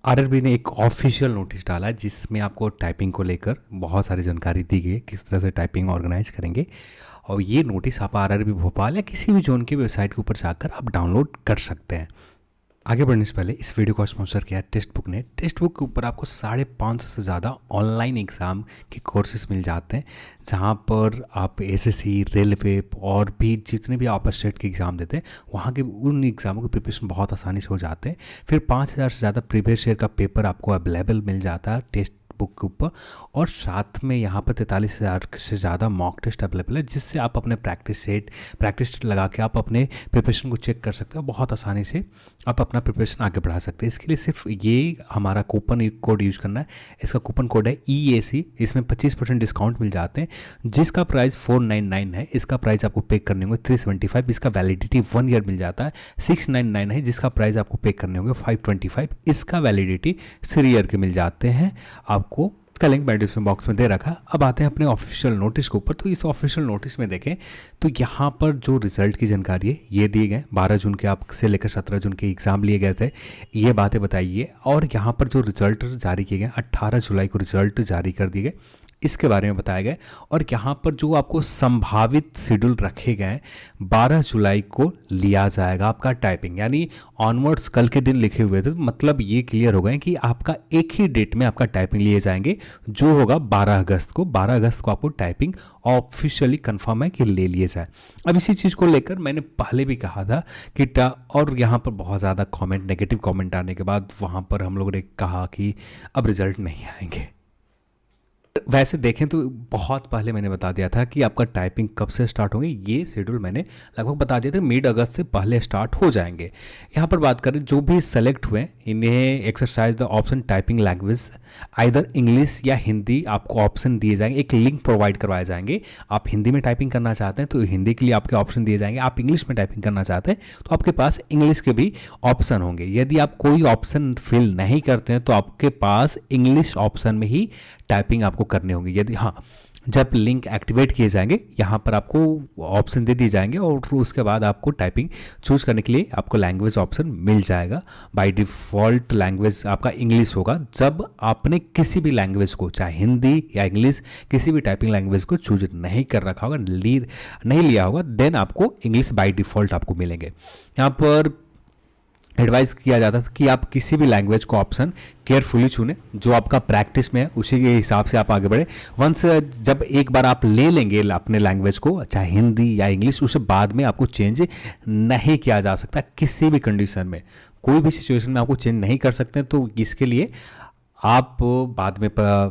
RRB ने एक official notice डाला है जिसमें आपको टाइपिंग को लेकर बहुत सारी जानकारी दी गई है, किस तरह से टाइपिंग ऑर्गेनाइज करेंगे। और ये नोटिस आप आरआरबी भोपाल या किसी भी जोन की वेबसाइट के ऊपर जाकर आप डाउनलोड कर सकते हैं। आगे बढ़ने से पहले इस वीडियो को स्पॉन्सर किया है टेक्स्ट बुक ने। टेक्स्ट बुक के ऊपर आपको 550 से ज़्यादा ऑनलाइन एग्ज़ाम के कोर्सेज मिल जाते हैं, जहाँ पर आप एसएससी, रेलवे और भी जितने भी आप स्टेट के एग्ज़ाम देते हैं वहाँ के उन एग्ज़ामों के प्रिपरेशन बहुत आसानी से हो जाते हैं। फिर 5000 से ज़्यादा प्रीवियस ईयर का पेपर आपको अवेलेबल मिल जाता है टेस्ट बुक के ऊपर, और साथ में यहाँ पर 43,000 से ज़्यादा मॉक टेस्ट अवेलेबल है, जिससे आप अपने प्रैक्टिस लगा के आप अपने प्रिपरेशन को चेक कर सकते हो। बहुत आसानी से आप अपना प्रिपरेशन आगे बढ़ा सकते हैं। इसके लिए सिर्फ ये हमारा कूपन कोड यूज़ करना है। इसका कूपन कोड है EAC। इसमें 25% डिस्काउंट मिल जाते हैं, जिसका प्राइस 499 है। इसका प्राइस आपको पे करने होंगे 375। इसका वैलिडिटी 1 ईयर मिल जाता है। 699 है, जिसका प्राइस आपको पे करने होंगे 525। इसका वैलिडिटी 3 ईयर के मिल जाते हैं। आपको इसका लिंक मैं डिस्क्रिप्शन बॉक्स में दे रखा। अब आते हैं अपने ऑफिशियल नोटिस के ऊपर। तो इस ऑफिशियल नोटिस में देखें तो यहाँ पर जो रिजल्ट की जानकारी है ये दिए गए। 12 जून के आप से लेकर 17 जून के एग्ज़ाम लिए गए थे, ये बातें बताइए। और यहाँ पर जो रिजल्ट जारी किए गए 18 जुलाई को रिजल्ट जारी कर दिए गए, इसके बारे में बताया गया। और यहाँ पर जो आपको संभावित शेड्यूल रखे गए हैं, 12 जुलाई को लिया जाएगा आपका टाइपिंग, यानी ऑनवर्ड्स कल के दिन लिखे हुए थे। मतलब ये क्लियर हो गए कि आपका एक ही डेट में आपका टाइपिंग लिए जाएंगे, जो होगा 12 अगस्त को। 12 अगस्त को आपको टाइपिंग ऑफिशियली कंफर्म है कि ले लिए जाए। अब इसी चीज़ को लेकर मैंने पहले भी कहा था कि और यहाँ पर बहुत ज़्यादा कमेंट, नेगेटिव कमेंट आने के बाद वहाँ पर हम लोगों ने कहा कि अब रिजल्ट नहीं आएंगे। वैसे देखें तो बहुत पहले मैंने बता दिया था कि आपका टाइपिंग कब से स्टार्ट होंगे। ये शेड्यूल मैंने लगभग बता दिया था, मिड अगस्त से पहले स्टार्ट हो जाएंगे। यहाँ पर बात करें जो भी सेलेक्ट हुए इन्हें exercise the option typing language either English या हिंदी आपको ऑप्शन दिए जाएंगे। एक लिंक प्रोवाइड करवाए जाएंगे। आप हिंदी में टाइपिंग करना चाहते हैं तो हिंदी के लिए आपके ऑप्शन दिए जाएंगे। आप इंग्लिश में टाइपिंग करना चाहते हैं तो आपके पास इंग्लिश के भी ऑप्शन होंगे। यदि आप कोई ऑप्शन फिल नहीं करते हैं तो आपके पास इंग्लिश ऑप्शन में ही टाइपिंग आपको करनी होगी। यदि जब लिंक एक्टिवेट किए जाएंगे यहाँ पर आपको ऑप्शन दे दिए जाएंगे और उसके बाद आपको टाइपिंग चूज करने के लिए आपको लैंग्वेज ऑप्शन मिल जाएगा। बाय डिफ़ॉल्ट लैंग्वेज आपका इंग्लिश होगा। जब आपने किसी भी लैंग्वेज को, चाहे हिंदी या इंग्लिश, किसी भी टाइपिंग लैंग्वेज को चूज नहीं कर रखा होगा, नहीं लिया होगा, देन आपको इंग्लिश बाय डिफ़ॉल्ट आपको मिलेंगे। यहाँ पर एडवाइस किया जाता है कि आप किसी भी लैंग्वेज को ऑप्शन केयरफुली चुनें, जो आपका प्रैक्टिस में है उसी के हिसाब से आप आगे बढ़े। वंस जब एक बार आप ले लेंगे अपने लैंग्वेज को, चाहे हिंदी या इंग्लिश, उसे बाद में आपको चेंज नहीं किया जा सकता। किसी भी कंडीशन में, कोई भी सिचुएशन में आपको चेंज नहीं कर सकते। तो इसके लिए आप बाद में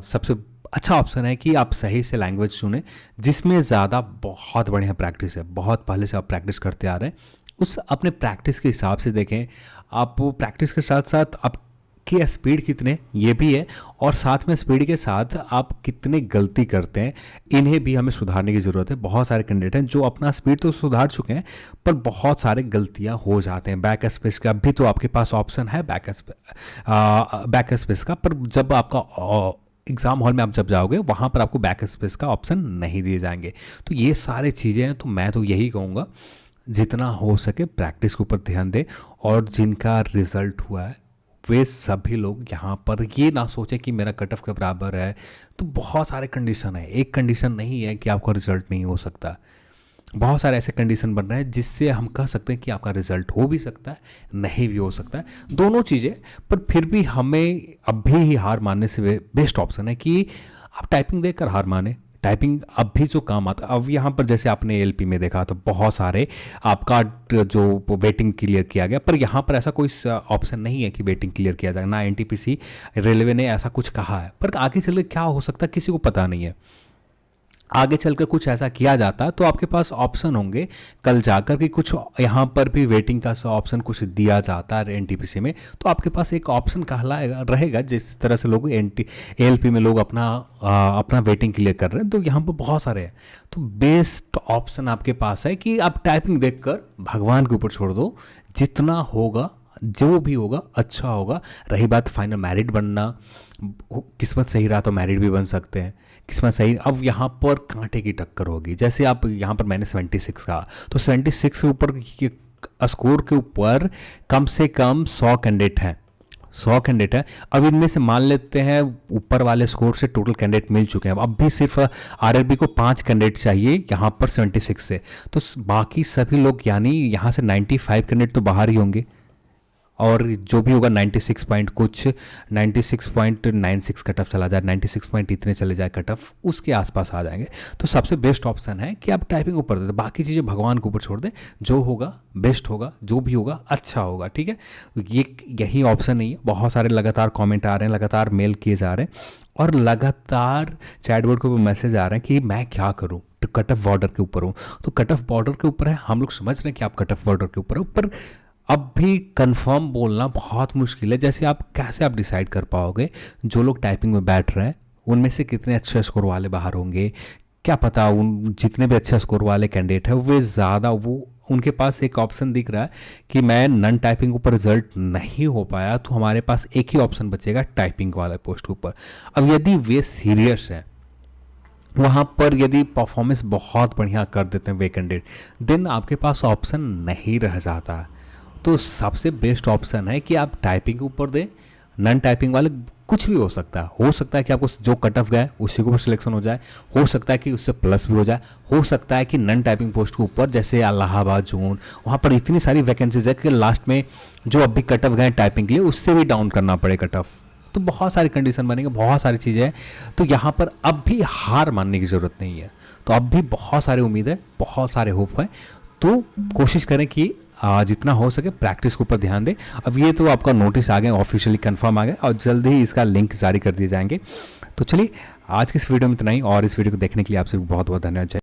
सबसे अच्छा ऑप्शन है कि आप सही से लैंग्वेज चुनें जिसमें ज़्यादा बहुत बढ़िया प्रैक्टिस है, बहुत पहले से आप प्रैक्टिस करते आ रहे हैं। उस अपने प्रैक्टिस के हिसाब से देखें। आप प्रैक्टिस के साथ साथ आपकी स्पीड कितने ये भी है, और साथ में स्पीड के साथ आप कितने गलती करते हैं, इन्हें भी हमें सुधारने की ज़रूरत है। बहुत सारे कैंडिडेट हैं जो अपना स्पीड तो सुधार चुके हैं पर बहुत सारे गलतियां हो जाते हैं। बैक स्पेस का भी तो आपके पास ऑप्शन है बैक स्पेस का, पर जब आपका एग्ज़ाम हॉल में आप जब जाओगे वहाँ पर आपको बैक स्पेस का ऑप्शन नहीं दिए जाएंगे। तो ये सारे चीज़ें हैं। तो मैं तो यही कहूँगा जितना हो सके प्रैक्टिस के ऊपर ध्यान दें, और जिनका रिज़ल्ट हुआ है वे सभी लोग यहाँ पर ये ना सोचें कि मेरा कट ऑफ के बराबर है। तो बहुत सारे कंडीशन है, एक कंडीशन नहीं है कि आपका रिज़ल्ट नहीं हो सकता। बहुत सारे ऐसे कंडीशन बन रहे हैं जिससे हम कह सकते हैं कि आपका रिज़ल्ट हो भी सकता है, नहीं भी हो सकता है, दोनों चीज़ें। पर फिर भी हमें अभी ही हार मानने से बेस्ट ऑप्शन है कि आप टाइपिंग देकर हार माने। टाइपिंग अब भी जो काम आता है, अब यहाँ पर जैसे आपने एलपी में देखा तो बहुत सारे आपका जो वेटिंग क्लियर किया गया, पर यहाँ पर ऐसा कोई ऑप्शन नहीं है कि वेटिंग क्लियर किया जाए। ना एनटीपीसी, रेलवे ने ऐसा कुछ कहा है, पर आगे चल के क्या हो सकता है किसी को पता नहीं है। आगे चलकर कुछ ऐसा किया जाता है तो आपके पास ऑप्शन होंगे कल जाकर कि कुछ यहाँ पर भी वेटिंग का ऑप्शन कुछ दिया जाता है एनटीपीसी में, तो आपके पास एक ऑप्शन कहलाएगा रहेगा। जिस तरह से लोग एएलपी में लोग अपना वेटिंग क्लियर कर रहे हैं, तो यहाँ पर बहुत सारे हैं। तो बेस्ट ऑप्शन आपके पास है कि आप टाइपिंग देखकर भगवान के ऊपर छोड़ दो। जितना होगा, जो भी होगा अच्छा होगा। रही बात फाइनल मैरिट बनना, किस्मत सही रहा तो मैरिट भी बन सकते हैं, किस्मत सही। अब यहाँ पर कांटे की टक्कर होगी। जैसे आप यहाँ पर मैंने 76 कहा, तो 76 के ऊपर स्कोर के ऊपर कम से कम 100 कैंडिडेट हैं। 100 कैंडिडेट है। अब इनमें से मान लेते हैं ऊपर वाले स्कोर से टोटल कैंडिडेट मिल चुके हैं, अब भी सिर्फ आरआरबी को 5 कैंडिडेट चाहिए यहाँ पर 76 से, तो बाकी सभी लोग यानी यहाँ से 95 कैंडिडेट तो बाहर ही होंगे, और जो भी होगा 96 पॉइंट कुछ 96.96 कट ऑफ चला जाए, 96 पॉइंट इतने चले जाए कट ऑफ, उसके आसपास आ जाएंगे। तो सबसे बेस्ट ऑप्शन है कि आप टाइपिंग ऊपर दे, बाकी चीज़ें भगवान के ऊपर छोड़ दें, जो होगा बेस्ट होगा, जो भी होगा अच्छा होगा, ठीक है। ये यही ऑप्शन नहीं है, बहुत सारे लगातार कमेंट आ रहे हैं, लगातार मेल किए जा रहे हैं, और लगातार चैटबोर्ड के ऊपर मैसेज आ रहे हैं कि मैं क्या करूँ, तो कट ऑफ बॉर्डर के ऊपर हूँ। तो कट ऑफ बॉर्डर के ऊपर है, हम लोग समझ रहे हैं कि आप कट ऑफ बॉर्डर के ऊपर है, ऊपर अब भी कंफर्म बोलना बहुत मुश्किल है। जैसे आप कैसे आप डिसाइड कर पाओगे जो लोग टाइपिंग में बैठ रहे हैं उनमें से कितने अच्छे स्कोर वाले बाहर होंगे, क्या पता उन जितने भी अच्छे स्कोर वाले कैंडिडेट हैं वे ज़्यादा, वो उनके पास एक ऑप्शन दिख रहा है कि मैं नन टाइपिंग ऊपर रिजल्ट नहीं हो पाया, तो हमारे पास एक ही ऑप्शन बचेगा टाइपिंग वाले पोस्ट के ऊपर। अब यदि वे सीरियस हैं, वहाँ पर यदि परफॉर्मेंस बहुत बढ़िया कर देते हैं वे कैंडिडेट, देन आपके पास ऑप्शन नहीं रह जाता है। तो सबसे बेस्ट ऑप्शन है कि आप टाइपिंग के ऊपर दें, नन टाइपिंग वाले कुछ भी हो सकता है, कि आपको जो कट ऑफ गया उसी के ऊपर सिलेक्शन हो जाए, हो सकता है कि उससे प्लस भी हो जाए, हो सकता है कि नन टाइपिंग पोस्ट के ऊपर जैसे इलाहाबाद जोन, वहाँ पर इतनी सारी वैकेंसीज है कि लास्ट में जो अभी कट ऑफ गए टाइपिंग के लिए उससे भी डाउन करना पड़े कट ऑफ। तो बहुत सारी कंडीशन बनेंगे, बहुत सारी चीज़ें हैं, तो यहाँ पर अब भी हार मानने की ज़रूरत नहीं है। तो अब भी बहुत सारी उम्मीद है, बहुत सारे होप है, तो कोशिश करें कि जितना हो सके प्रैक्टिस के ऊपर ध्यान दें। अब ये तो आपका नोटिस आ गया, ऑफिशियली कंफर्म आ गया, और जल्द ही इसका लिंक जारी कर दिए जाएंगे। तो चलिए आज की इस वीडियो में इतना ही, और इस वीडियो को देखने के लिए आपसे बहुत बहुत धन्यवाद।